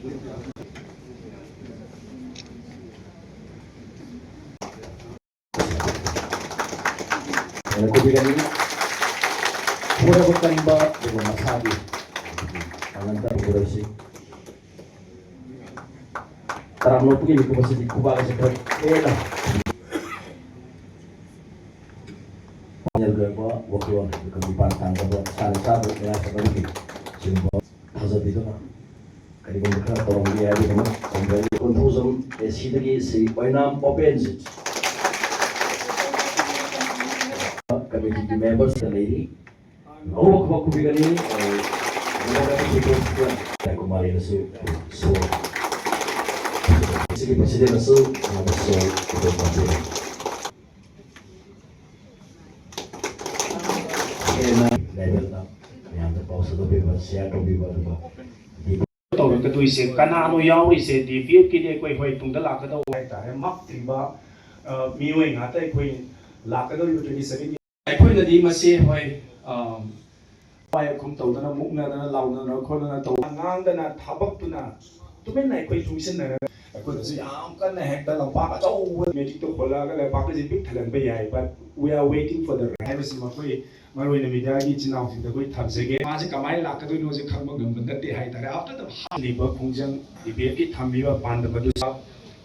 Kubigani pura bertambah dengan masalah lantar berosi terang lo pergi ke masjid Kuba sekarang lah banyak gua waktu bukan di pantang kalau salah satu ya seperti jumbo hazard itu kan kali mereka tolong dia di rumah kembali kontusum sih si Wainam Open committee members the lady. Oh, aku bilang ini, aku kemarin so, sige presiden so, itu pasti. Level na, yang terpaus itu bebas, siapa bebas itu. Tàu cái tôi sẽ cán ano yau đi sẽ đi phía kia đi quay quay tung đó là cái đâu hay tại mắc thì ba miêu ngã tới quay là cái đâu đi cái sẽ đi quay là đi mà sẽ quay quay không tàu đó múc na đó lau nó con nó tàu ngang đó là tháp bắc đó là tụi bên này quay trung sinh này quay là sẽ cái này hết đó là ba cái châu mấy chiếc tàu khổ là cái này ba cái gì biết thay lần bây giờ but we are waiting for the right mà xem mà quay mà rồi mình đã đi trên nào thì tôi tham gia cái mà sẽ cảm thấy là cái tôi nói sẽ không có gần vấn đề hay tại after the đi vào không gian đi về cái tham gia ban đầu đó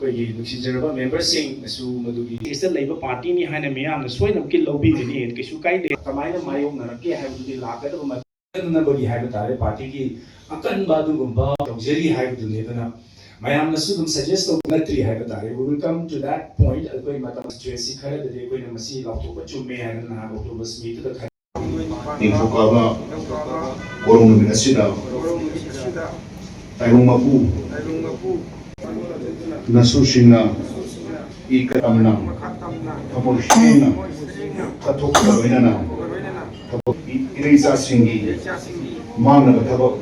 cái gì được xin cho member sinh số mà được cái sẽ lấy vào party này hay là mấy anh xoay nằm cái lobby này cái số cái để cảm thấy là mấy ông nào cái hay được là cái đó mà nó body hay là tại party cái akan badu gumba luxury hay được này đó mấy anh nó cũng suggest là tri hay là tại we will come to that point ở cái mà tao stress khai để cái này mà si lọc thuộc cái chung mê hay là nào lọc thuộc bớt smith đó Infokaba Orong Minasida Taibong Mapu Nasusina Ikatamna Kamoshina Katok Kainana Irisa Singi Mana Tabak